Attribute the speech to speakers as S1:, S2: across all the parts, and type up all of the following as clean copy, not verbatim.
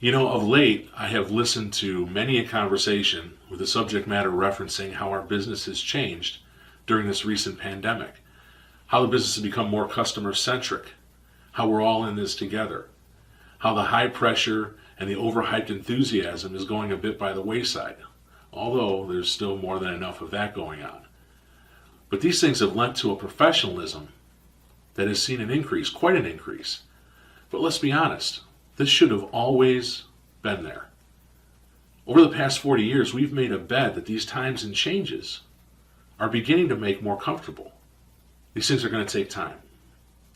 S1: Of late, I have listened to many a conversation with the subject matter referencing how our business has changed during this recent pandemic, how the business has become more customer-centric, how we're all in this together, how the high pressure and the overhyped enthusiasm is going a bit by the wayside, although there's still more than enough of that going on. But these things have led to a professionalism that has seen an increase, quite an increase. But let's be honest, this should have always been there. Over the past 40 years, we've made a bet that these times and changes are beginning to make more comfortable. These things are going to take time.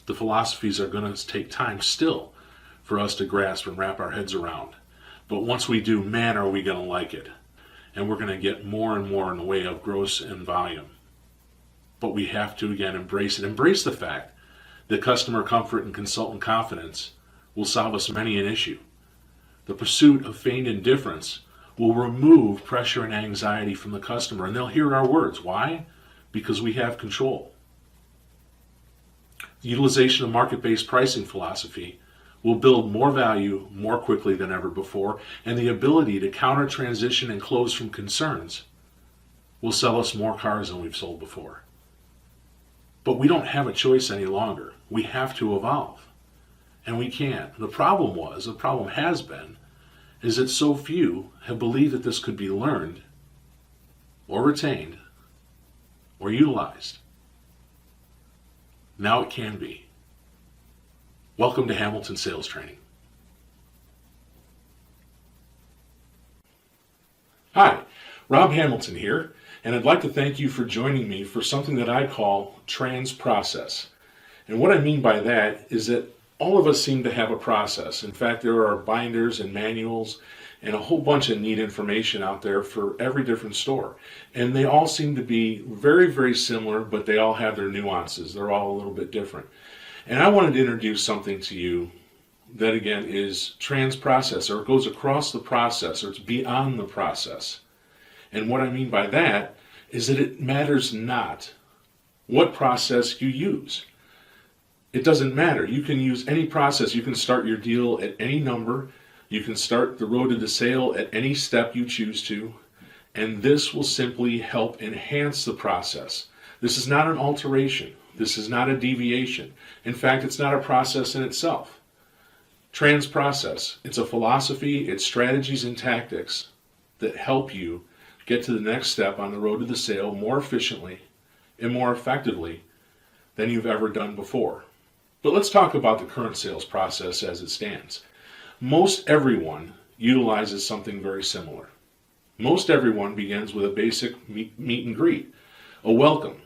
S1: The philosophies are going to take time still for us to grasp and wrap our heads around. But once we do, man, are we going to like it. And we're going to get more and more in the way of gross and volume. But we have to, again, embrace it. Embrace the fact that customer comfort and consultant confidence will solve us many an issue. The pursuit of feigned indifference will remove pressure and anxiety from the customer, and they'll hear our words. Why? Because we have control. The utilization of market-based pricing philosophy will build more value more quickly than ever before, and the ability to counter, transition, and close from concerns will sell us more cars than we've sold before. But we don't have a choice any longer. We have to evolve. And we can. The problem has been, is that so few have believed that this could be learned, or retained, or utilized. Now it can be. Welcome to Hamilton Sales Training. Hi, Rob Hamilton here, and I'd like to thank you for joining me for something that I call trans process. And what I mean by that is that all of us seem to have a process. In fact, there are binders and manuals and a whole bunch of neat information out there for every different store. And they all seem to be very, very similar, but they all have their nuances. They're all a little bit different. And I wanted to introduce something to you that, again, is trans process, or it goes across the process, or it's beyond the process. And what I mean by that is that it matters not what process you use. It doesn't matter. You can use any process. You can start your deal at any number. You can start the road to the sale at any step you choose to. And this will simply help enhance the process. This is not an alteration. This is not a deviation. In fact, it's not a process in itself. Trans process, it's a philosophy, it's strategies and tactics that help you get to the next step on the road to the sale more efficiently and more effectively than you've ever done before. But let's talk about the current sales process as it stands. Most everyone utilizes something very similar. Most everyone begins with a basic meet and greet, a welcome.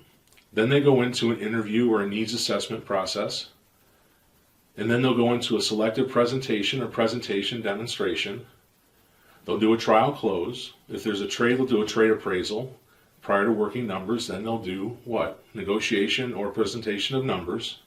S1: Then they go into an interview or a needs assessment process. And then they'll go into a selective presentation or presentation demonstration. They'll do a trial close. If there's a trade, they'll do a trade appraisal. Prior to working numbers, then they'll do what? Negotiation or presentation of numbers.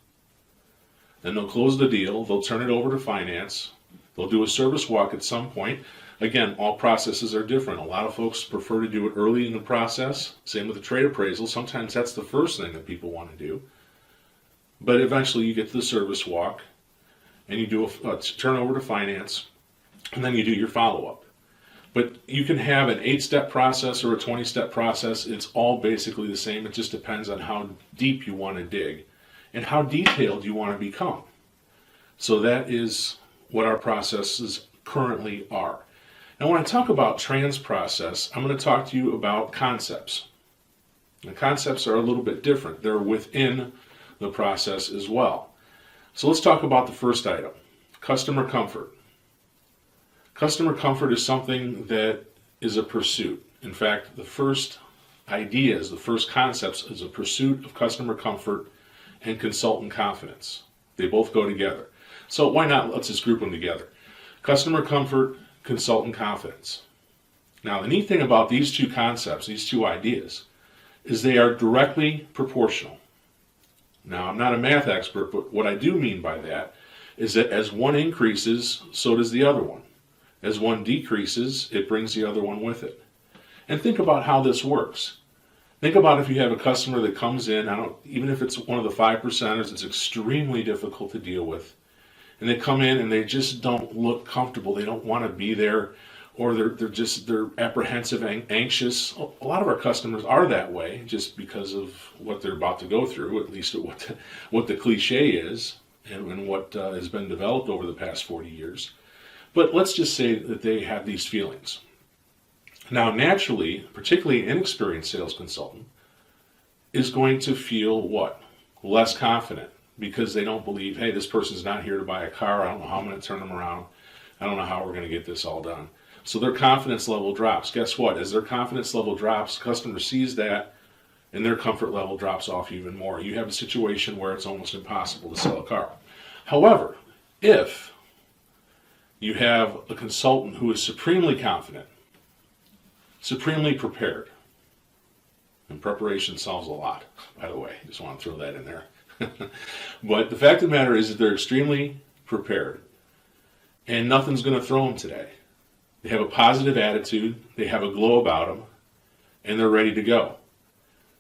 S1: Then they'll close the deal. They'll turn it over to finance. They'll do a service walk at some point. Again, all processes are different. A lot of folks prefer to do it early in the process. Same with the trade appraisal. Sometimes that's the first thing that people want to do. But eventually you get to the service walk and you do a turn over to finance, and then you do your follow-up. But you can have an 8-step process or a 20-step process. It's all basically the same. It just depends on how deep you want to dig and how detailed you want to become. So that is what our processes currently are. Now when I talk about trans process, I'm going to talk to you about concepts. The concepts are a little bit different. They're within the process as well. So let's talk about the first item, customer comfort. Customer comfort is something that is a pursuit. In fact, the first ideas, the first concepts is a pursuit of customer comfort and consultant confidence. They both go together. So why not? Let's just group them together. Customer comfort, consultant confidence. Now, the neat thing about these two concepts, these two ideas, is they are directly proportional. Now, I'm not a math expert, but what I do mean by that is that as one increases, so does the other one. As one decreases, it brings the other one with it. And think about how this works. Think about if you have a customer that comes in, even if it's one of the 5%ers, it's extremely difficult to deal with. and they come in and they just don't look comfortable. They don't want to be there, or they're apprehensive and anxious. A lot of our customers are that way just because of what they're about to go through, at least what the cliche is and what has been developed over the past 40 years. But let's just say that they have these feelings. Now, naturally, particularly an inexperienced sales consultant is going to feel what? Less confident, because they don't believe, hey, this person's not here to buy a car. I don't know how I'm going to turn them around. I don't know how we're going to get this all done. So their confidence level drops. Guess what? As their confidence level drops, customer sees that, and their comfort level drops off even more. You have a situation where it's almost impossible to sell a car. However, if you have a consultant who is supremely confident, supremely prepared, and preparation solves a lot, by the way. Just want to throw that in there. But the fact of the matter is that they're extremely prepared, and nothing's going to throw them today. They have a positive attitude, they have a glow about them, and they're ready to go.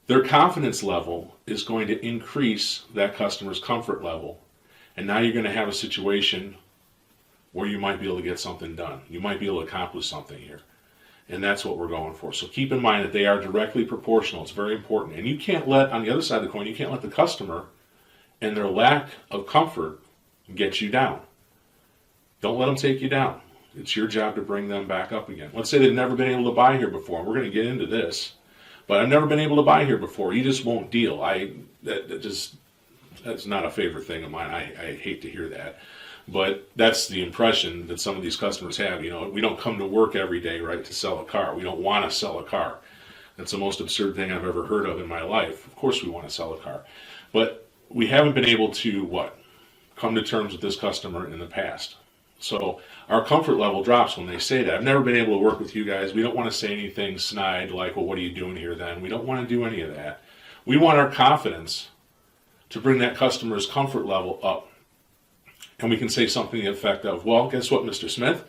S1: Their confidence level is going to increase that customer's comfort level, and now you're going to have a situation where you might be able to get something done. You might be able to accomplish something here. And that's what we're going for. So keep in mind that they are directly proportional. It's very important. And you can't let, on the other side of the coin, you can't let the customer and their lack of comfort get you down. Don't let them take you down. It's your job to bring them back up again. Let's say they've never been able to buy here before. We're going to get into this. But I've never been able to buy here before. You just won't deal. That's not a favorite thing of mine. I hate to hear that. But that's the impression that some of these customers have. We don't come to work every day, right, to sell a car. We don't want to sell a car. That's the most absurd thing I've ever heard of in my life. Of course we want to sell a car. But we haven't been able to, come to terms with this customer in the past. So our comfort level drops when they say that. I've never been able to work with you guys. We don't want to say anything snide like, well, what are you doing here then? We don't want to do any of that. We want our confidence to bring that customer's comfort level up. And we can say something to the effect of, well, guess what, Mr. Smith?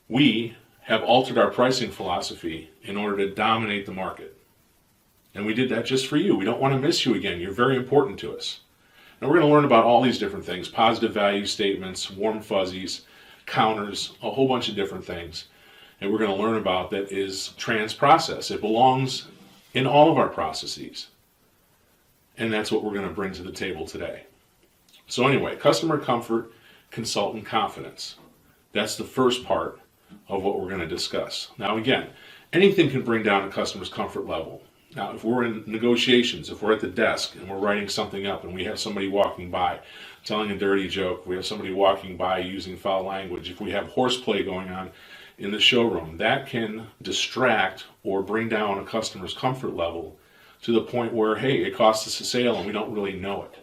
S1: We have altered our pricing philosophy in order to dominate the market. And we did that just for you. We don't want to miss you again. You're very important to us. And we're going to learn about all these different things: positive value statements, warm fuzzies, counters, a whole bunch of different things. And we're going to learn about that is trans process. It belongs in all of our processes. And that's what we're going to bring to the table today. So anyway, customer comfort, consultant confidence. That's the first part of what we're going to discuss. Now again, anything can bring down a customer's comfort level. Now if we're in negotiations, if we're at the desk and we're writing something up and we have somebody walking by telling a dirty joke, we have somebody walking by using foul language, if we have horseplay going on in the showroom, that can distract or bring down a customer's comfort level to the point where, hey, it costs us a sale and we don't really know it.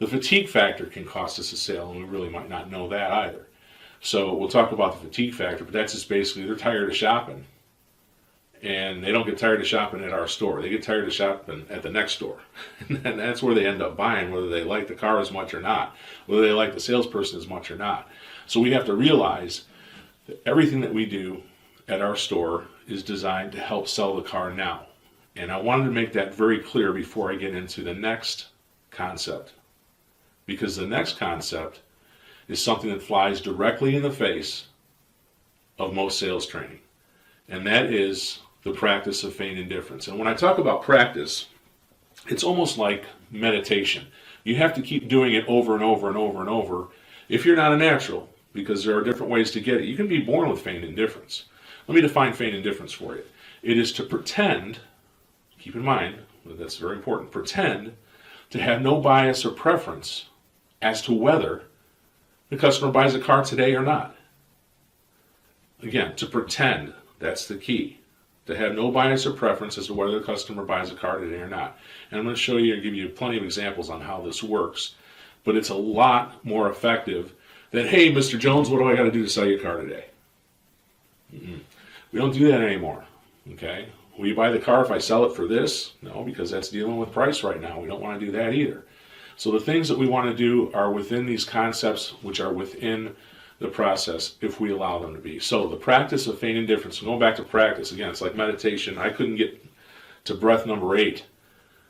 S1: The fatigue factor can cost us a sale, and we really might not know that either. So we'll talk about the fatigue factor, but that's just basically they're tired of shopping. And they don't get tired of shopping at our store. They get tired of shopping at the next store. And that's where they end up buying, whether they like the car as much or not, whether they like the salesperson as much or not. So we have to realize that everything that we do at our store is designed to help sell the car now. And I wanted to make that very clear before I get into the next concept. Because the next concept is something that flies directly in the face of most sales training. And that is the practice of feigned indifference. And when I talk about practice, it's almost like meditation. You have to keep doing it over and over and over and over if you're not a natural, because there are different ways to get it. You can be born with feigned indifference. Let me define feigned indifference for you. It is to pretend, keep in mind, that's very important, pretend to have no bias or preference as to whether the customer buys a car today or not. Again, to pretend, that's the key. To have no bias or preference as to whether the customer buys a car today or not. And I'm going to show you and give you plenty of examples on how this works, but it's a lot more effective than, hey, Mr. Jones, what do I got to do to sell you a car today? We don't do that anymore, okay? Will you buy the car if I sell it for this? No, because that's dealing with price right now. We don't want to do that either. So the things that we want to do are within these concepts, which are within the process, if we allow them to be. So the practice of feigned indifference, going back to practice, again, it's like meditation. I couldn't get to breath number 8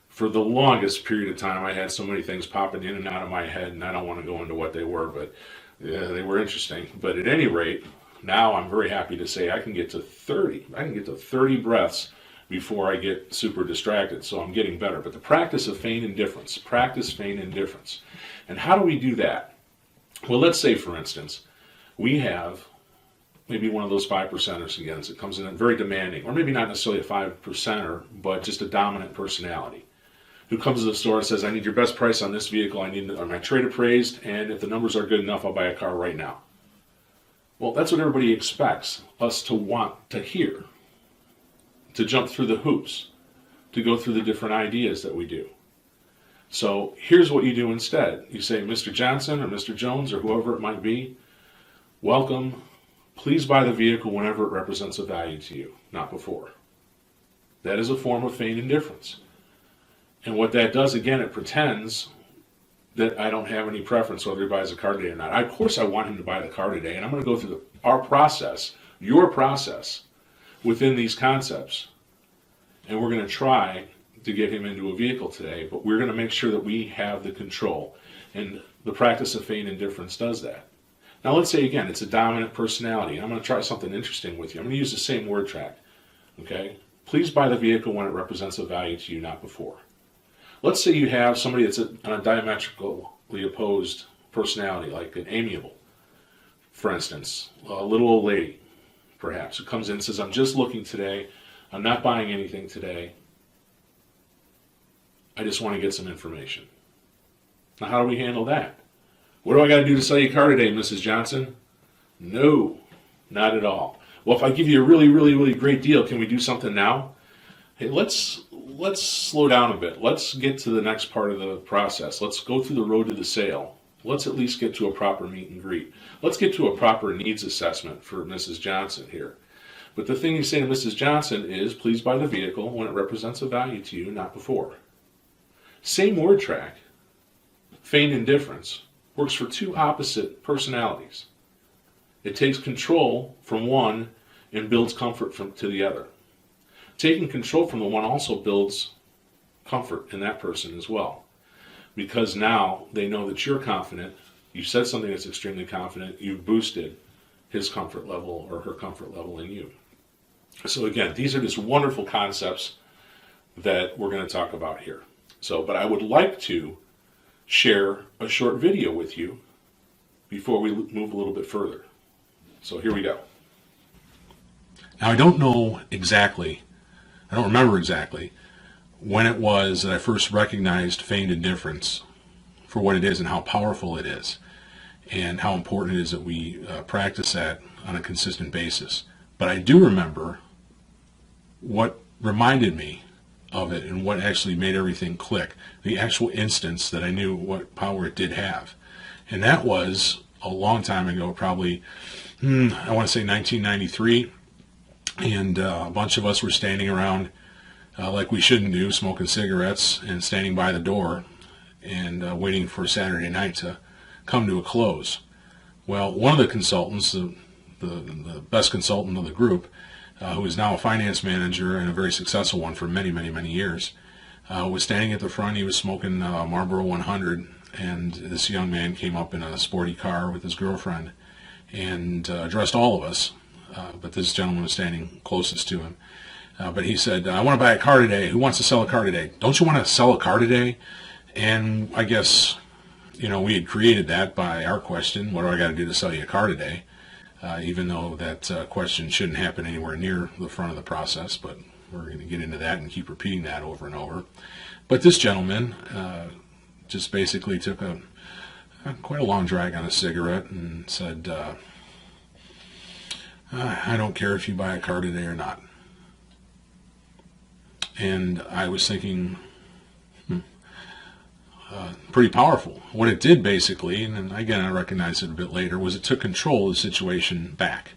S1: for the longest period of time. I had so many things popping in and out of my head, and I don't want to go into what they were, but Yeah, they were interesting. But at any rate, now I'm very happy to say I can get to 30. I can get to 30 breaths before I get super distracted. So I'm getting better. But the practice of feigned indifference, practice feigned indifference. And how do we do that? Well, let's say, for instance, we have maybe one of those 5%ers again that comes in very demanding, or maybe not necessarily a 5%er, but just a dominant personality, who comes to the store and says, I need your best price on this vehicle, I need my trade appraised, and if the numbers are good enough, I'll buy a car right now. Well, that's what everybody expects us to want to hear, to jump through the hoops, to go through the different ideas that we do. So here's what you do instead. You say, Mr. Johnson or Mr. Jones or whoever it might be, welcome. Please buy the vehicle whenever it represents a value to you, not before. That is a form of feigned indifference. And what that does, again, it pretends that I don't have any preference whether he buys a car today or not. Of course I want him to buy the car today, and I'm going to go through our process, your process, within these concepts. And we're going to try to get him into a vehicle today, but we're going to make sure that we have the control. And the practice of feigned indifference does that. Now let's say again, it's a dominant personality, and I'm going to try something interesting with you. I'm going to use the same word track. Okay? Please buy the vehicle when it represents a value to you, not before. Let's say you have somebody that's on a diametrically opposed personality, like an amiable, for instance, a little old lady, perhaps, who comes in and says, I'm just looking today, I'm not buying anything today, I just want to get some information. Now how do we handle that? What do I got to do to sell you a car today, Mrs. Johnson? No, not at all. Well, if I give you a really, really, really great deal, can we do something now? Hey, let's slow down a bit. Let's get to the next part of the process. Let's go through the road to the sale. Let's at least get to a proper meet and greet. Let's get to a proper needs assessment for Mrs. Johnson here. But the thing you say to Mrs. Johnson is, please buy the vehicle when it represents a value to you, not before. Same word track, feigned indifference, works for two opposite personalities. It takes control from one and builds comfort to the other. Taking control from the one also builds comfort in that person as well. Because now they know that you're confident, you said something that's extremely confident, you've boosted his comfort level or her comfort level in you. So again, these are just wonderful concepts that we're going to talk about here. But I would like to share a short video with you before we move a little bit further. So here we go. Now I don't remember exactly when it was that I first recognized feigned indifference for what it is and how powerful it is and how important it is that we practice that on a consistent basis. But I do remember what reminded me of it and what actually made everything click, the actual instance that I knew what power it did have. And that was a long time ago, probably, I want to say 1993, and a bunch of us were standing around like we shouldn't do, smoking cigarettes and standing by the door and waiting for Saturday night to come to a close. Well, one of the consultants, the best consultant of the group, who is now a finance manager and a very successful one for many, many, many years, was standing at the front. He was smoking Marlboro 100, and this young man came up in a sporty car with his girlfriend and addressed all of us, but this gentleman was standing closest to him. But he said, I want to buy a car today. Who wants to sell a car today? Don't you want to sell a car today? And I guess, we had created that by our question, what do I got to do to sell you a car today? Even though that question shouldn't happen anywhere near the front of the process, but we're going to get into that and keep repeating that over and over. But this gentleman just basically took quite a long drag on a cigarette and said, I don't care if you buy a car today or not. And I was thinking, pretty powerful. What it did basically, and again I recognized it a bit later, was it took control of the situation back.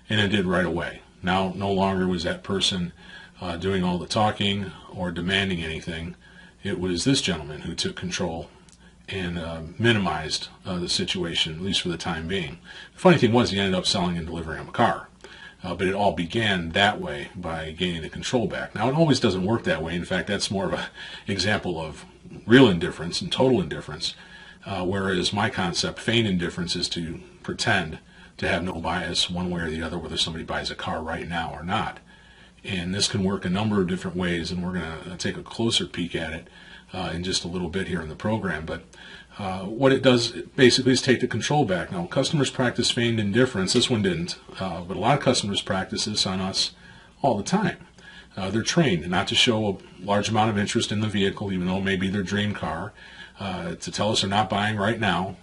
S1: And it did right away. Now no longer was that person doing all the talking or demanding anything. It was this gentleman who took control and minimized the situation, at least for the time being. The funny thing was he ended up selling and delivering him a car. But it all began that way by gaining the control back. Now, it always doesn't work that way. In fact, that's more of an example of real indifference and total indifference. Whereas my concept, feigned indifference, is to pretend to have no bias one way or the other, whether somebody buys a car right now or not. And this can work a number of different ways, and we're going to take a closer peek at it in just a little bit here in the program. But what it does basically is take the control back. Now, customers practice feigned indifference. This one didn't, but a lot of customers practice this on us all the time. They're trained not to show a large amount of interest in the vehicle, even though it may be their dream car, to tell us they're not buying right now,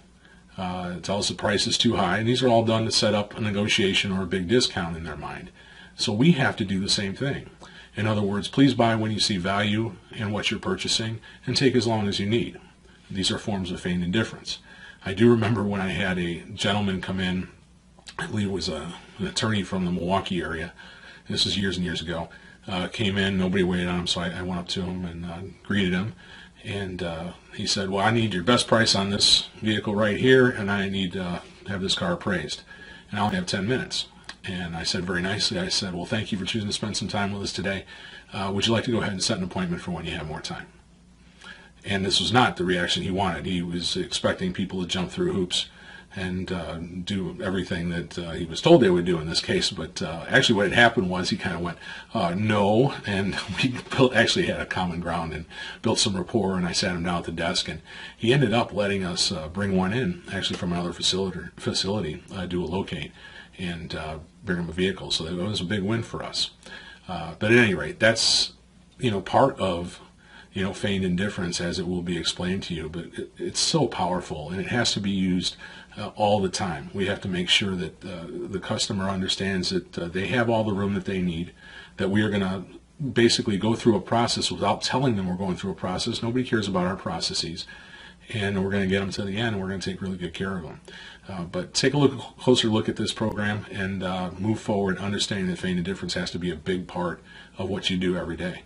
S1: tell us the price is too high, and these are all done to set up a negotiation or a big discount in their mind. So we have to do the same thing. In other words, please buy when you see value in what you're purchasing and take as long as you need. These are forms of feigned indifference. I do remember when I had a gentleman come in, I believe it was an attorney from the Milwaukee area, this was years and years ago, came in, nobody waited on him, so I went up to him and greeted him. And he said, well, I need your best price on this vehicle right here, and I need to have this car appraised. And I only have 10 minutes. And I said very nicely, I said, well, thank you for choosing to spend some time with us today. Would you like to go ahead and set an appointment for when you have more time? And this was not the reaction he wanted. He was expecting people to jump through hoops and do everything that he was told they would do in this case. But actually what had happened was he kind of went, no, and we actually had a common ground and built some rapport, and I sat him down at the desk, and he ended up letting us bring one in, actually from another facility, do a locate, and bring him a vehicle. So it was a big win for us. But at any rate, that's part of feigned indifference, as it will be explained to you. But it's so powerful, and it has to be used all the time. We have to make sure that the customer understands that they have all the room that they need, that we are going to basically go through a process without telling them we're going through a process. Nobody cares about our processes. And we're going to get them to the end, and we're going to take really good care of them. But take a closer look at this program and move forward, understanding that feigned indifference has to be a big part of what you do every day.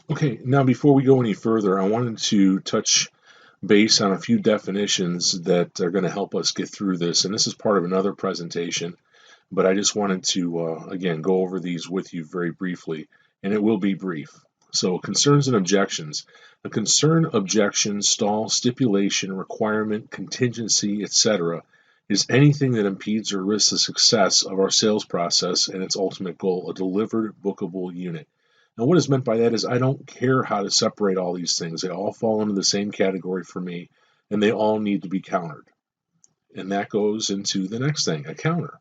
S1: Okay, now before we go any further, I wanted to touch base on a few definitions that are going to help us get through this. And this is part of another presentation, but I just wanted to, again, go over these with you very briefly, and it will be brief. So concerns and objections. A concern, objection, stall, stipulation, requirement, contingency, etc. is anything that impedes or risks the success of our sales process and its ultimate goal, a delivered bookable unit. Now what is meant by that is I don't care how to separate all these things. They all fall into the same category for me, and they all need to be countered. And that goes into the next thing, a counter.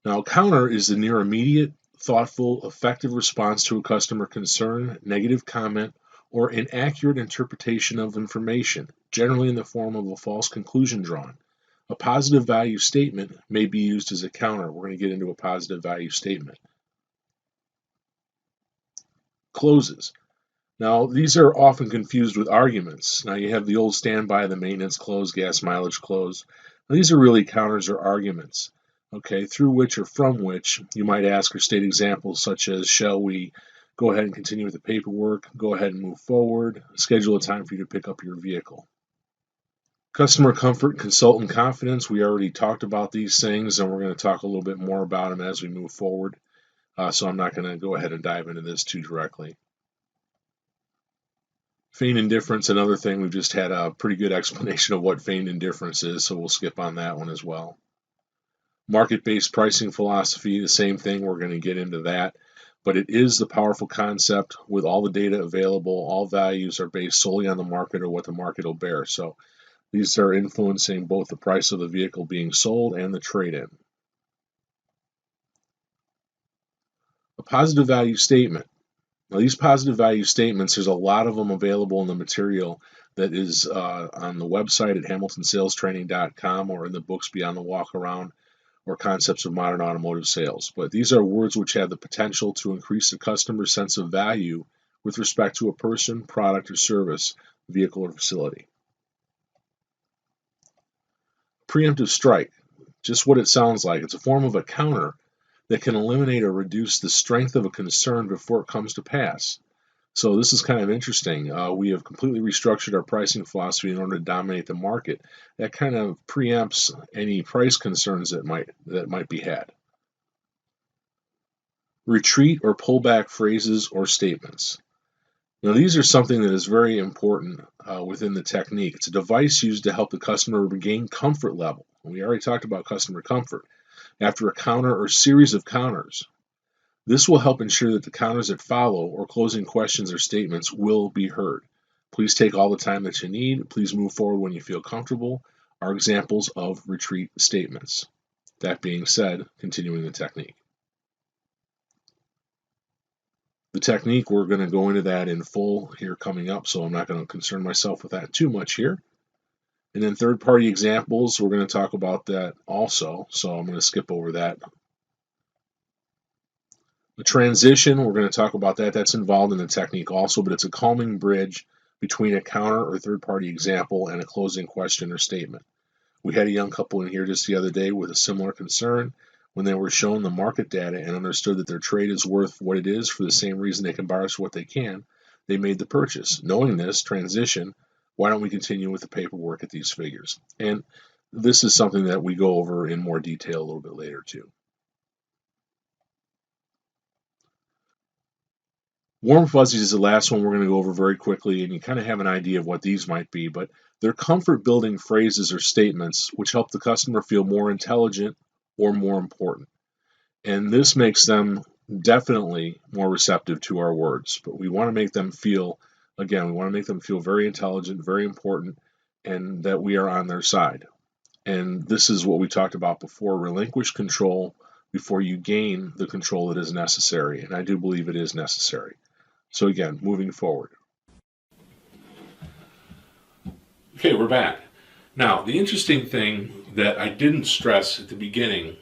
S1: Now a counter is the near immediate, thoughtful, effective response to a customer concern, negative comment, or inaccurate interpretation of information, generally in the form of a false conclusion drawn. A positive value statement may be used as a counter. We're going to get into a positive value statement. Closes. Now, these are often confused with arguments. Now, you have the old standby, the maintenance close, gas mileage close. Now, these are really counters or arguments, okay, through which or from which you might ask or state examples such as, shall we go ahead and continue with the paperwork, go ahead and move forward, schedule a time for you to pick up your vehicle. Customer comfort, consultant confidence, we already talked about these things, and we're going to talk a little bit more about them as we move forward. So I'm not going to go ahead and dive into this too directly. Feigned indifference, another thing. We've just had a pretty good explanation of what feigned indifference is, so we'll skip on that one as well. Market-based pricing philosophy, the same thing. We're going to get into that. But it is the powerful concept with all the data available. All values are based solely on the market or what the market will bear. So these are influencing both the price of the vehicle being sold and the trade-in. A positive value statement. Now, these positive value statements, there's a lot of them available in the material that is on the website at hamiltonsalestraining.com or in the books Beyond the Walk Around or Concepts of Modern Automotive Sales. But these are words which have the potential to increase the customer's sense of value with respect to a person, product, or service, vehicle, or facility. Preemptive strike, just what it sounds like. It's a form of a counter that can eliminate or reduce the strength of a concern before it comes to pass. So this is kind of interesting. We have completely restructured our pricing philosophy in order to dominate the market. That kind of preempts any price concerns that might be had. Retreat or pullback phrases or statements.
S2: Now, these are something that is very important within the technique. It's a device used to help the customer regain comfort level. We already talked about customer comfort after a counter or series of counters. This will help ensure that the counters that follow or closing questions or statements will be heard. Please take all the time that you need. Please move forward when you feel comfortable are examples of retreat statements. That being said, continuing the technique. The technique, we're going to go into that in full here coming up, so I'm not going to concern myself with that too much here. And then third-party examples, we're going to talk about that also, so I'm going to skip over that. The transition, we're going to talk about that. That's involved in the technique also, but it's a calming bridge between a counter or third-party example and a closing question or statement. We had a young couple in here just the other day with a similar concern. When they were shown the market data and understood that their trade is worth what it is for the same reason they can borrow us what they can, they made the purchase. Knowing this transition, why don't we continue with the paperwork at these figures? And this is something that we go over in more detail a little bit later too. Warm fuzzies is the last one we're going to go over very quickly, and you kind of have an idea of what these might be, but they're comfort building phrases or statements which help the customer feel more intelligent or more important. And this makes them definitely more receptive to our words. But we want to make them feel, again, we want to make them feel very intelligent, very important, and that we are on their side. And this is what we talked about before: relinquish control before you gain the control that is necessary. And I do believe it is necessary. So, again, moving forward.
S1: Okay, we're back. Now, the interesting thing that I didn't stress at the beginning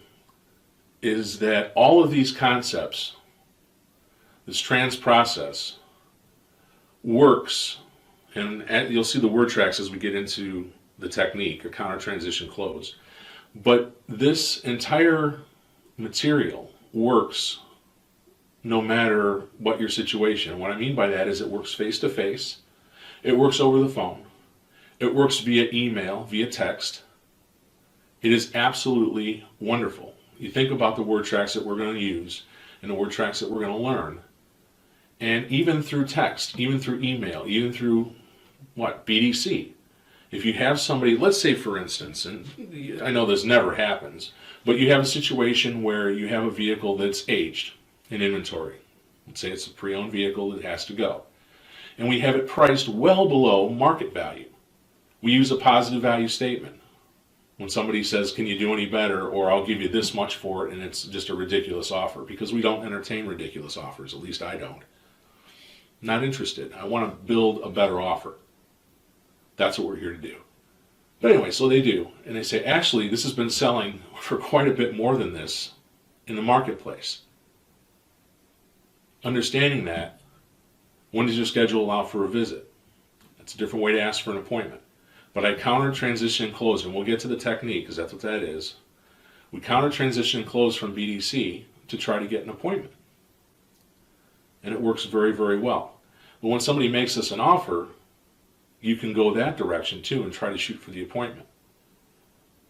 S1: is that all of these concepts, this trans process, works, and you'll see the word tracks as we get into the technique, a counter transition close. But this entire material works no matter what your situation. And what I mean by that is it works face to face, it works over the phone, it works via email, via text. It is absolutely wonderful. You think about the word tracks that we're going to use and the word tracks that we're going to learn. And even through text, even through email, even through BDC. If you have somebody, let's say for instance, and I know this never happens, but you have a situation where you have a vehicle that's aged in inventory. Let's say it's a pre-owned vehicle that has to go. And we have it priced well below market value. We use a positive value statement. When somebody says, can you do any better, or I'll give you this much for it, and it's just a ridiculous offer, because we don't entertain ridiculous offers, at least I don't. Not interested. I want to build a better offer. That's what we're here to do. But anyway, so they do, and they say, actually, this has been selling for quite a bit more than this in the marketplace. Understanding that, when does your schedule allow for a visit? That's a different way to ask for an appointment. But I counter, transition, and close, and we'll get to the technique because that's what that is. We counter, transition, and close from BDC to try to get an appointment. And it works very, very well. But when somebody makes us an offer, you can go that direction too and try to shoot for the appointment.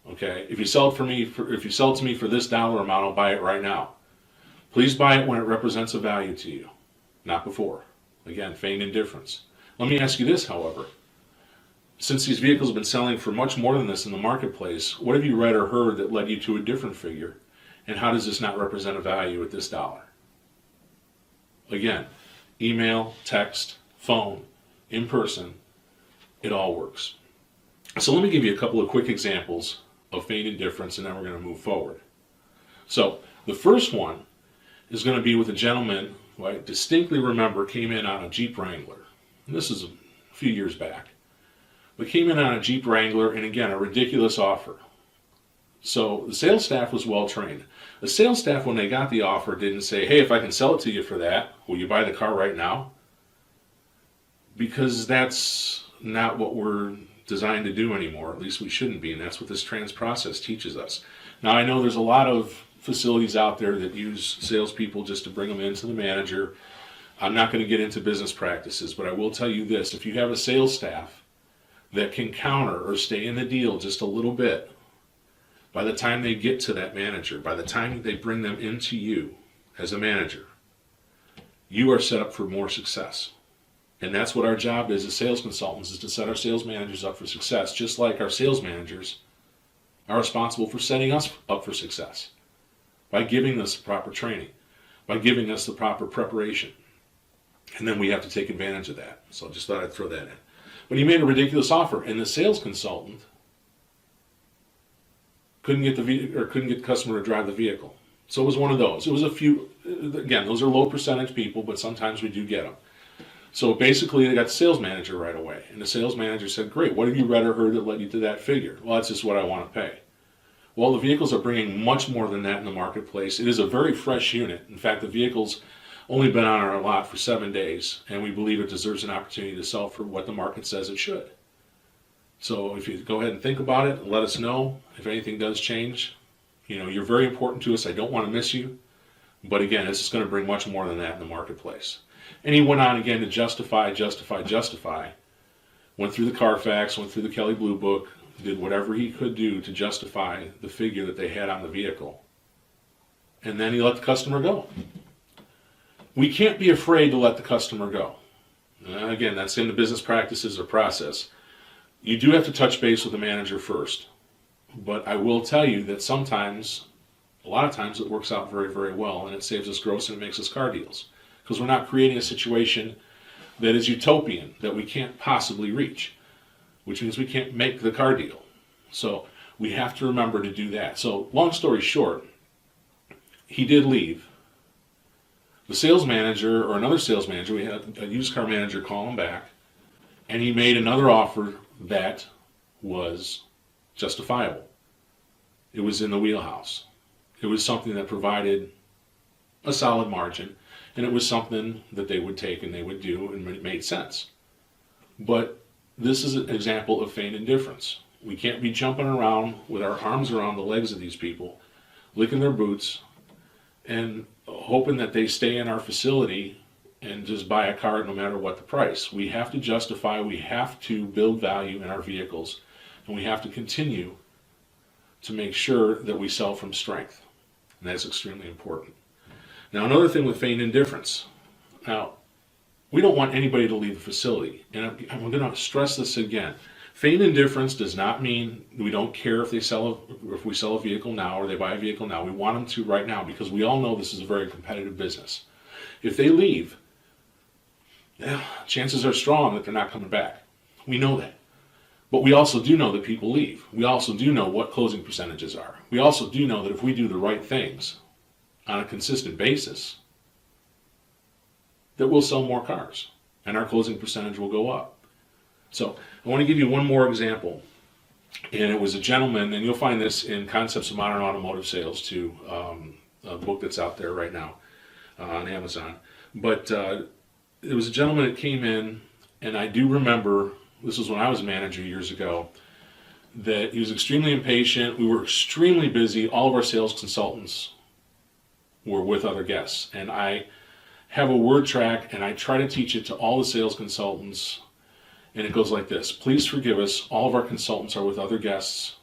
S1: Okay? If you sell it to me for this dollar amount, I'll buy it right now. Please buy it when it represents a value to you, not before. Again, feign indifference. Let me ask you this, however. Since these vehicles have been selling for much more than this in the marketplace, what have you read or heard that led you to a different figure? And how does this not represent a value at this dollar? Again, email, text, phone, in person, it all works. So let me give you a couple of quick examples of feigned indifference, and then we're going to move forward. So the first one is going to be with a gentleman who I distinctly remember came in on a Jeep Wrangler. And this is a few years back. We came in on a Jeep Wrangler, and again, a ridiculous offer. So the sales staff was well trained. The sales staff, when they got the offer, didn't say, hey, if I can sell it to you for that, will you buy the car right now? Because that's not what we're designed to do anymore. At least we shouldn't be, and that's what this trans process teaches us. Now, I know there's a lot of facilities out there that use salespeople just to bring them into the manager. I'm not going to get into business practices, but I will tell you this. If you have a sales staff that can counter or stay in the deal just a little bit, by the time they get to that manager, by the time they bring them into you as a manager, you are set up for more success. And that's what our job is as sales consultants, is to set our sales managers up for success, just like our sales managers are responsible for setting us up for success by giving us the proper training, by giving us the proper preparation. And then we have to take advantage of that. So I just thought I'd throw that in. But he made a ridiculous offer, and the sales consultant couldn't get the customer to drive the vehicle. So it was one of those. It was a few. Again, those are low percentage people, but sometimes we do get them. So basically, they got the sales manager right away, and the sales manager said, "Great. What have you read or heard that led you to that figure?" "Well, that's just what I want to pay." Well, the vehicles are bringing much more than that in the marketplace. It is a very fresh unit. In fact, the vehicle's only been on our lot for 7 days, and we believe it deserves an opportunity to sell for what the market says it should. So if you go ahead and think about it, let us know if anything does change. You're very important to us. I don't want to miss you. But again, this is going to bring much more than that in the marketplace. And he went on again to justify. Went through the Carfax, went through the Kelley Blue Book, did whatever he could do to justify the figure that they had on the vehicle. And then he let the customer go. We can't be afraid to let the customer go. Again, that's in the business practices or process. You do have to touch base with the manager first. But I will tell you that sometimes, a lot of times, it works out very, very well, and it saves us gross and it makes us car deals. Because we're not creating a situation that is utopian, that we can't possibly reach, which means we can't make the car deal. So we have to remember to do that. So long story short, he did leave. The sales manager, or another sales manager, we had a used car manager call him back, and he made another offer that was justifiable. It was in the wheelhouse. It was something that provided a solid margin, and it was something that they would take and they would do, and it made sense. But this is an example of feigned indifference. We can't be jumping around with our arms around the legs of these people, licking their boots, and hoping that they stay in our facility and just buy a car no matter what the price. We have to justify, we have to build value in our vehicles, and we have to continue to make sure that we sell from strength. And that's extremely important. Now, another thing with feigned indifference. Now, we don't want anybody to leave the facility. And I'm going to stress this again. Feigned indifference does not mean we don't care if we sell a vehicle now or they buy a vehicle now. We want them to right now, because we all know this is a very competitive business. If they leave, chances are strong that they're not coming back. We know that. But we also do know that people leave. We also do know what closing percentages are. We also do know that if we do the right things on a consistent basis, that we'll sell more cars and our closing percentage will go up. So I want to give you one more example. And it was a gentleman, and you'll find this in Concepts of Modern Automotive Sales too, a book that's out there right now on Amazon. But it was a gentleman that came in, and I do remember, this was when I was a manager years ago, that he was extremely impatient. We were extremely busy. All of our sales consultants were with other guests. And I have a word track, and I try to teach it to all the sales consultants. And it goes like this: please forgive us. All of our consultants are with other guests.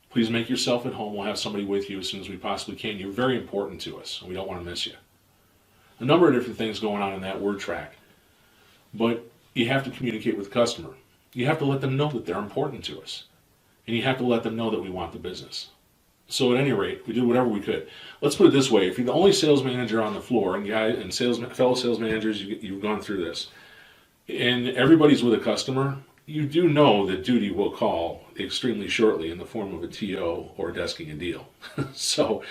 S1: Please make yourself at home. We'll have somebody with you as soon as we possibly can. You're very important to us, and we don't want to miss you. A number of different things going on in that word track. But you have to communicate with the customer. You have to let them know that they're important to us. And you have to let them know that we want the business. So at any rate, we did whatever we could. Let's put it this way. If you're the only sales manager on the floor, and fellow sales managers, you've gone through this, and everybody's with a customer, you do know that duty will call extremely shortly in the form of a TO or desking a deal. So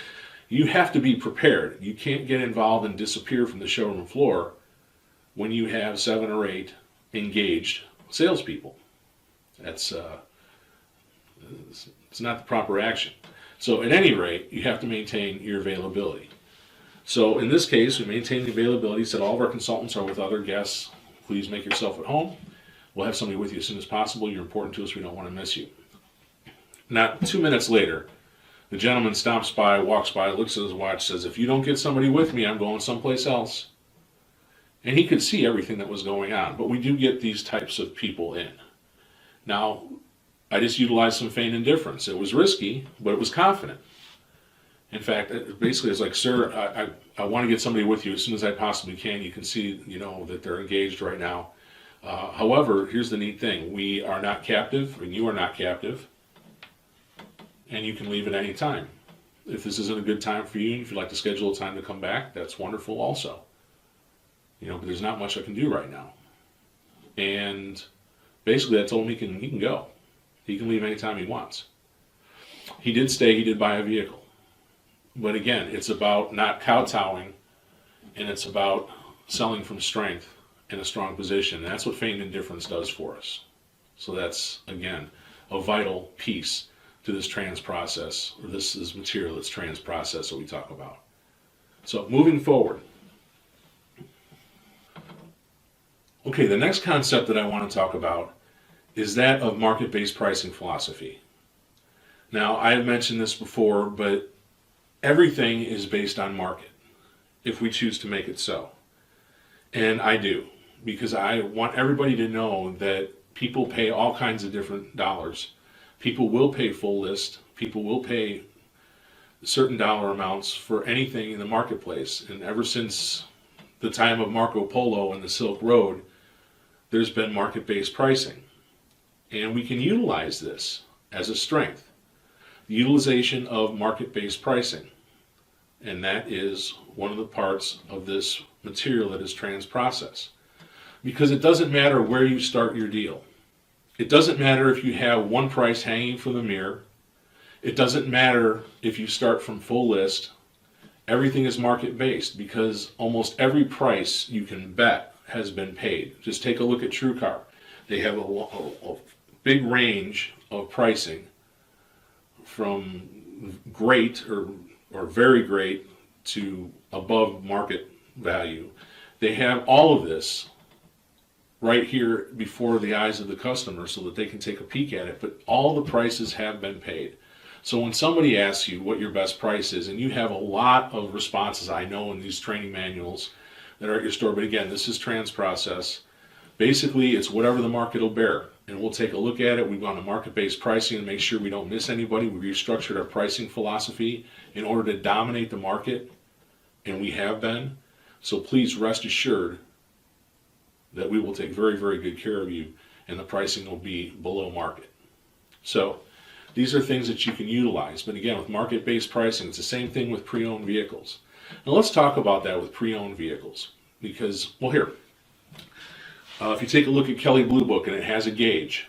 S1: you have to be prepared. You can't get involved and disappear from the showroom floor when you have 7 or 8 engaged salespeople. That's it's not the proper action. So at any rate, you have to maintain your availability. So in this case, we maintain the availability, said all of our consultants are with other guests. Please make yourself at home. We'll have somebody with you as soon as possible. You're important to us. We don't want to miss you. Now, 2 minutes later, the gentleman stops by, walks by, looks at his watch, says, if you don't get somebody with me, I'm going someplace else. And he could see everything that was going on. But we do get these types of people in. Now, I just utilized some feigned indifference. It was risky, but it was confident. In fact, basically it's like, sir, I want to get somebody with you as soon as I possibly can. You can see, that they're engaged right now. However, here's the neat thing. We are not captive, and you are not captive, and you can leave at any time. If this isn't a good time for you, if you'd like to schedule a time to come back, that's wonderful also. But there's not much I can do right now. And basically I told him he can go. He can leave anytime he wants. He did stay, he did buy a vehicle. But again, it's about not kowtowing, and it's about selling from strength in a strong position. And that's what feigned indifference does for us. So that's, again, a vital piece to this trans process, or this is material that's trans process that we talk about. So moving forward. Okay, the next concept that I want to talk about is that of market-based pricing philosophy. Now, I have mentioned this before, but everything is based on market, if we choose to make it so. And I do, because I want everybody to know that people pay all kinds of different dollars. People will pay full list. People will pay certain dollar amounts for anything in the marketplace. And ever since the time of Marco Polo and the Silk Road, there's been market-based pricing. And we can utilize this as a strength. The utilization of market-based pricing. And that is one of the parts of this material that is trans process. Because it doesn't matter where you start your deal. It doesn't matter if you have one price hanging from the mirror. It doesn't matter if you start from full list. Everything is market-based because almost every price you can bet has been paid. Just take a look at TrueCar. They have a big range of pricing from great or very great to above market value. They have all of this right here before the eyes of the customer so that they can take a peek at it, but all the prices have been paid. So when somebody asks you what your best price is, and you have a lot of responses I know in these training manuals that are at your store, but again, this is trans process. Basically, it's whatever the market will bear, and we'll take a look at it. We've gone to market-based pricing to make sure we don't miss anybody. We restructured our pricing philosophy in order to dominate the market, and we have been. So please rest assured that we will take very, very good care of you, and the pricing will be below market. So these are things that you can utilize. But again, with market-based pricing, it's the same thing with pre-owned vehicles. Now let's talk about that with pre-owned vehicles. Because, well, here, if you take a look at Kelley Blue Book, and it has a gauge.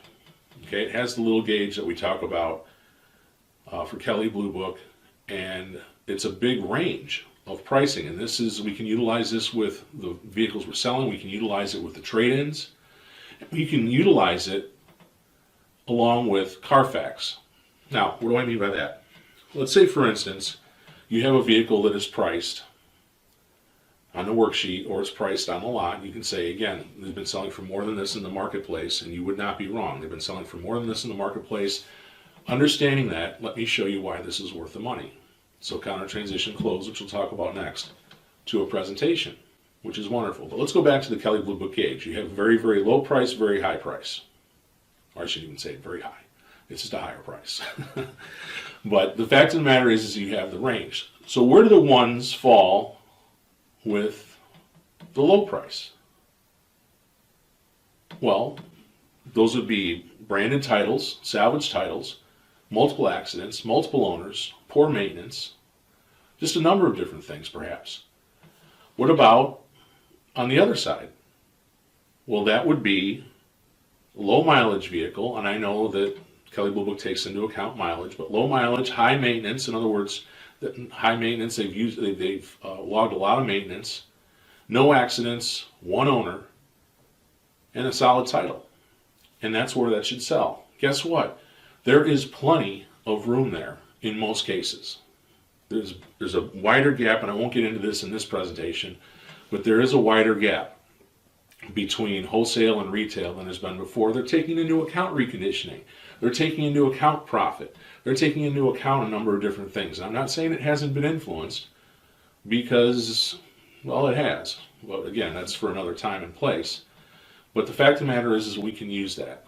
S1: Okay, it has the little gauge that we talk about for Kelley Blue Book, and it's a big range of pricing. And this is, we can utilize this with the vehicles we're selling. We can utilize it with the trade-ins. We can utilize it along with Carfax. Now, what do I mean by that? Let's say, for instance, you have a vehicle that is priced on the worksheet or it's priced on the lot. You can say, again, they've been selling for more than this in the marketplace, and you would not be wrong. They've been selling for more than this in the marketplace. Understanding that, let me show you why this is worth the money. So counter transition close, which we'll talk about next, to a presentation, which is wonderful. But let's go back to the Kelley Blue Book gauge. You have very, very low price, very high price. Or I shouldn't even say very high. It's just a higher price. But the fact of the matter is you have the range. So where do the ones fall with the low price? Well, those would be branded titles, salvage titles, multiple accidents, multiple owners, poor maintenance, just a number of different things perhaps. What about on the other side? Well, that would be a low mileage vehicle, and I know that Kelley Blue Book takes into account mileage, but low mileage, high maintenance. In other words, high maintenance, they've logged a lot of maintenance, no accidents, one owner, and a solid title. And that's where that should sell. Guess what? There is plenty of room there in most cases. There's a wider gap, and I won't get into this in this presentation, but there is a wider gap between wholesale and retail than there's been before. They're taking into account reconditioning. They're taking into account profit. They're taking into account a number of different things. And I'm not saying it hasn't been influenced, because, well, it has. But again, that's for another time and place. But the fact of the matter is we can use that.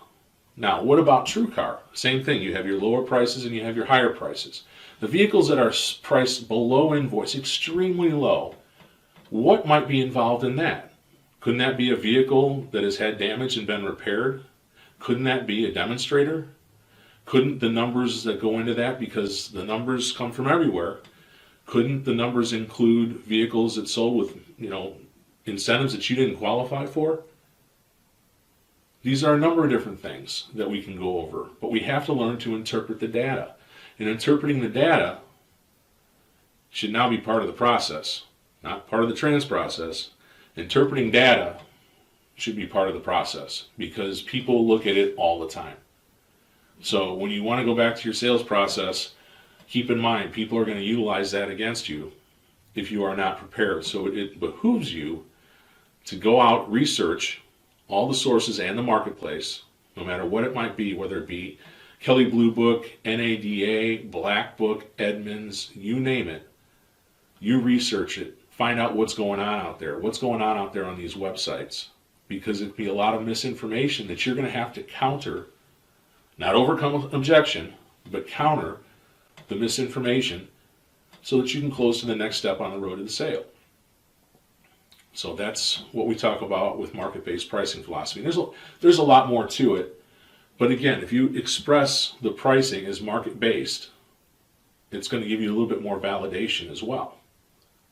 S1: Now, what about TrueCar? Same thing. You have your lower prices and you have your higher prices. The vehicles that are priced below invoice, extremely low, what might be involved in that? Couldn't that be a vehicle that has had damage and been repaired? Couldn't that be a demonstrator? Couldn't the numbers that go into that, because the numbers come from everywhere, couldn't the numbers include vehicles that sold with, incentives that you didn't qualify for? These are a number of different things that we can go over, but we have to learn to interpret the data. And interpreting the data should now be part of the process, not part of the trans process. Interpreting data should be part of the process because people look at it all the time. So when you want to go back to your sales process, keep in mind people are going to utilize that against you if you are not prepared. So it behooves you to go out, research all the sources and the marketplace, no matter what it might be, whether it be Kelley Blue Book, NADA, Black Book, Edmunds, you name it. You research it, find out what's going on out there on these websites, because it can be a lot of misinformation that you're going to have to counter, not overcome objection, but counter the misinformation so that you can close to the next step on the road to the sale. So that's what we talk about with market-based pricing philosophy. There's a lot more to it, but again, if you express the pricing as market-based, it's going to give you a little bit more validation as well.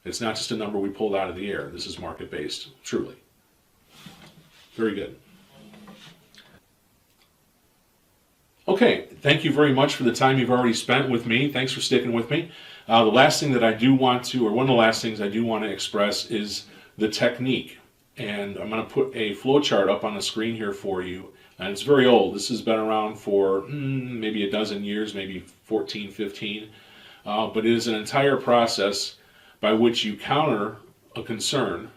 S1: It's not just a number we pulled out of the air. This is market-based, truly. Very good. Okay, thank you very much for the time you've already spent with me. Thanks for sticking with me. The last thing that I do want to, or one of the last things I do want to express is the technique. And I'm going to put a flow chart up on the screen here for you. And it's very old. This has been around for maybe a dozen years, maybe 14, 15. But it is an entire process by which you counter a concern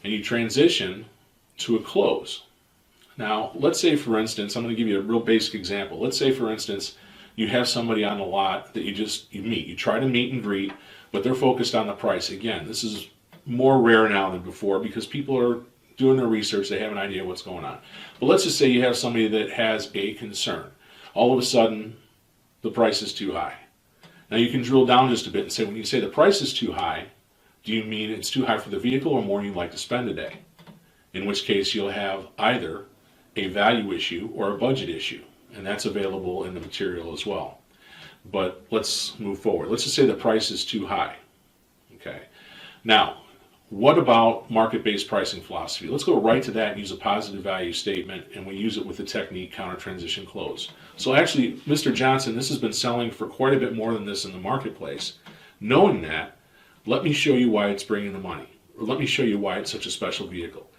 S1: and you transition to a close. Now, let's say, for instance, I'm going to give you a real basic example. Let's say, for instance, you have somebody on the lot that you meet. You try to meet and greet, but they're focused on the price. Again, this is more rare now than before because people are doing their research. They have an idea what's going on. But let's just say you have somebody that has a concern. All of a sudden, the price is too high. Now, you can drill down just a bit and say, when you say the price is too high, do you mean it's too high for the vehicle or more you'd like to spend a day? In which case, you'll have either a value issue or a budget issue, and that's available in the material as well. But let's move forward. Let's just say the price is too high. Okay. Now, what about market-based pricing philosophy? Let's go right to that and use a positive value statement, and we use it with the technique counter transition close. So actually, Mr. Johnson, this has been selling for quite a bit more than this in the marketplace. Knowing that, let me show you why it's bringing the money, or let me show you why it's such a special vehicle.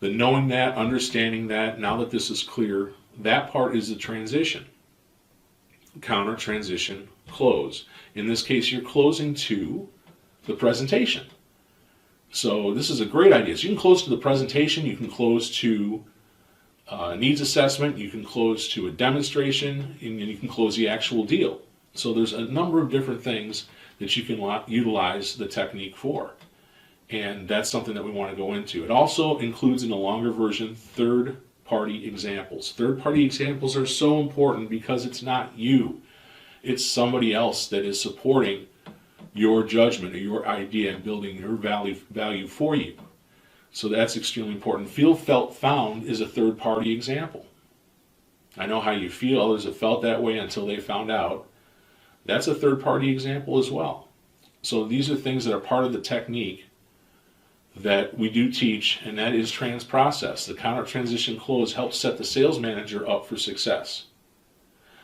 S1: The knowing that, understanding that, now that this is clear, that part is the transition. Counter, transition, close. In this case, you're closing to the presentation. So this is a great idea. So you can close to the presentation, you can close to needs assessment, you can close to a demonstration, and you can close the actual deal. So there's a number of different things that you can utilize the technique for. And that's something that we want to go into. It also includes, in the longer version, third-party examples. Third-party examples are so important because it's not you. It's somebody else that is supporting your judgment or your idea and building your value for you. So that's extremely important. Feel, felt, found is a third-party example. I know how you feel. Others have felt that way until they found out. That's a third-party example as well. So these are things that are part of the technique that we do teach, and that is trans process. The counter transition close helps set the sales manager up for success.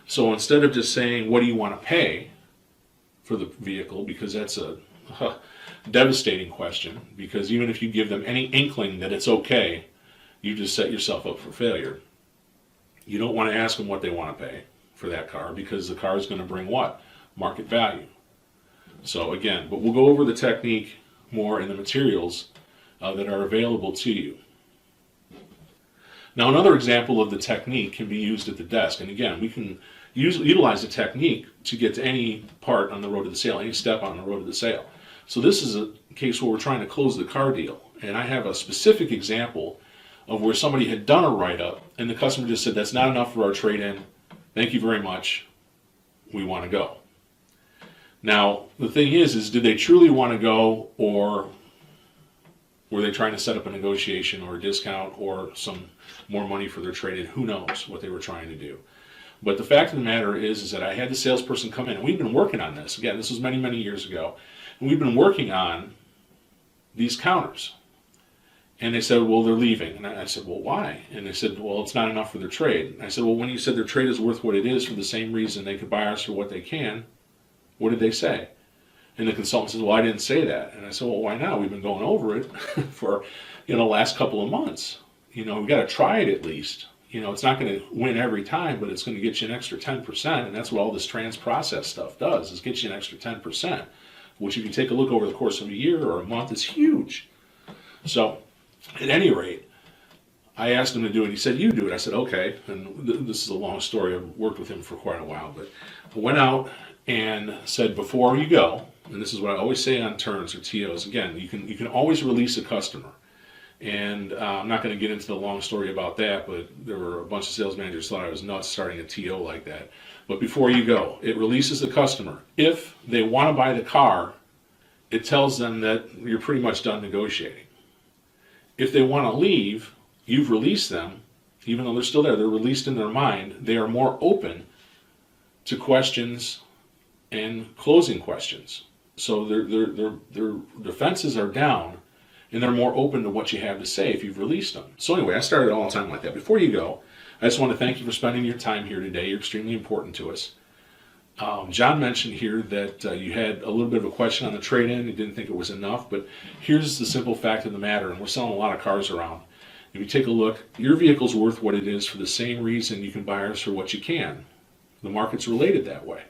S1: So instead of just saying, what do you want to pay for the vehicle, because that's a devastating question, because even if you give them any inkling that it's okay, you just set yourself up for failure. You don't want to ask them what they want to pay for that car, because the car is going to bring what? Market value. So again, but we'll go over the technique more in the materials that are available to you. Now, another example of the technique can be used at the desk. And again, we can utilize the technique to get to any part on the road to the sale, any step on the road to the sale. So this is a case where we're trying to close the car deal. And I have a specific example of where somebody had done a write-up and the customer just said, that's not enough for our trade-in. Thank you very much. We want to go. Now, the thing is did they truly want to go, or were they trying to set up a negotiation or a discount or some more money for their trade-in? Who knows what they were trying to do. But the fact of the matter is that I had the salesperson come in, and we've been working on this. Again, this was many, many years ago. And we've been working on these counters. And they said, well, they're leaving. And I said, well, why? And they said, well, it's not enough for their trade. And I said, well, when you said their trade is worth what it is for the same reason they could buy ours for what they can, what did they say? And the consultant says, well, I didn't say that. And I said, well, why not? We've been going over it for, the last couple of months. We've got to try it at least. It's not going to win every time, but it's going to get you an extra 10%. And that's what all this trans process stuff does, is get you an extra 10%, which if you take a look over the course of a year or a month, is huge. So at any rate, I asked him to do it. He said, you do it. I said, okay. And this is a long story. I've worked with him for quite a while. But I went out and said, before you go, and this is what I always say on turns or TOs, again, you can always release a customer. And I'm not going to get into the long story about that, but there were a bunch of sales managers thought I was nuts starting a TO like that. But before you go, it releases the customer. If they want to buy the car, it tells them that you're pretty much done negotiating. If they want to leave, you've released them, even though they're still there, they're released in their mind. They are more open to questions and closing questions. So their defenses are down, and they're more open to what you have to say if you've released them. So anyway, I started all the time like that. Before you go, I just want to thank you for spending your time here today. You're extremely important to us. John mentioned here that you had a little bit of a question on the trade-in. You didn't think it was enough, but here's the simple fact of the matter, and we're selling a lot of cars around. If you take a look, your vehicle's worth what it is for the same reason you can buy ours for what you can. The market's related that way.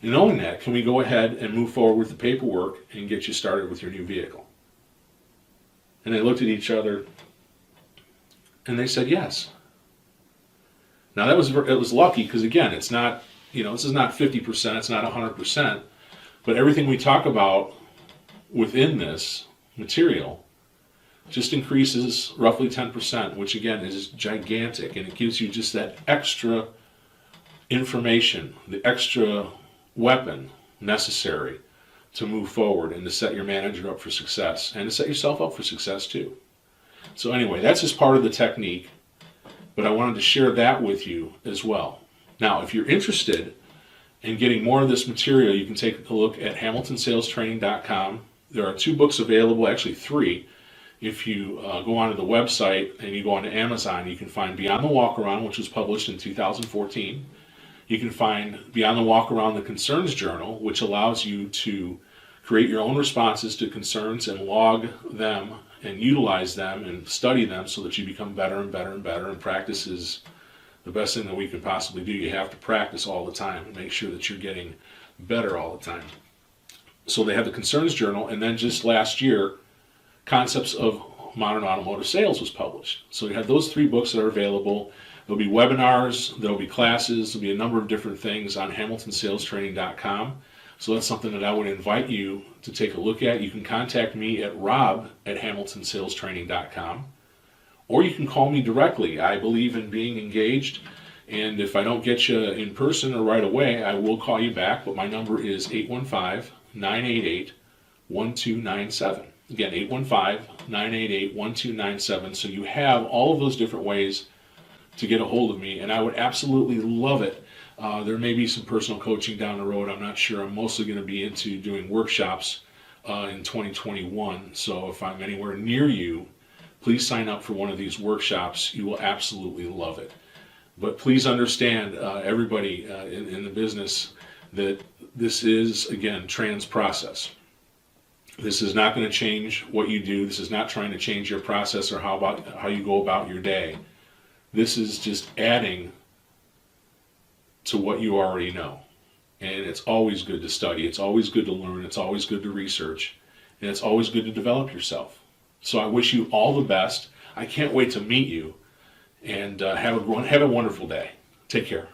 S1: And knowing that, can we go ahead and move forward with the paperwork and get you started with your new vehicle? And they looked at each other, and they said yes. Now it was lucky because again, it's not, this is not 50%, it's not 100%, but everything we talk about within this material just increases roughly 10%, which again is gigantic, and it gives you just that extra information, the extra weapon necessary to move forward and to set your manager up for success and to set yourself up for success too. So anyway, that's just part of the technique, but I wanted to share that with you as well. Now, if you're interested in getting more of this material, you can take a look at hamiltonsalestraining.com. There are 2 books available, actually 3. If you go onto the website and you go onto Amazon, you can find Beyond the Walk-Around, which was published in 2014. You can find Beyond the Walk-Around, the Concerns Journal, which allows you to create your own responses to concerns and log them and utilize them and study them so that you become better and better and better. And practice is the best thing that we can possibly do. You have to practice all the time and make sure that you're getting better all the time. So they have the Concerns Journal, and then just last year, Concepts of Modern Automotive Sales was published. So you have those 3 books that are available. There'll be webinars, there'll be classes, there'll be a number of different things on hamiltonsalestraining.com. So that's something that I would invite you to take a look at. You can contact me at rob@hamiltonsalestraining.com, or you can call me directly. I believe in being engaged, and if I don't get you in person or right away, I will call you back, but my number is 815-988-1297. Again, 815-988-1297. So you have all of those different ways to get a hold of me, and I would absolutely love it. There may be some personal coaching down the road. I'm not sure. I'm mostly going to be into doing workshops in 2021. So if I'm anywhere near you, please sign up for one of these workshops. You will absolutely love it. But please understand, everybody in the business, that this is, again, trans process. This is not going to change what you do. This is not trying to change your process or how you go about your day. This is just adding to what you already know. And it's always good to study. It's always good to learn. It's always good to research. And it's always good to develop yourself. So I wish you all the best. I can't wait to meet you. And have a wonderful day. Take care.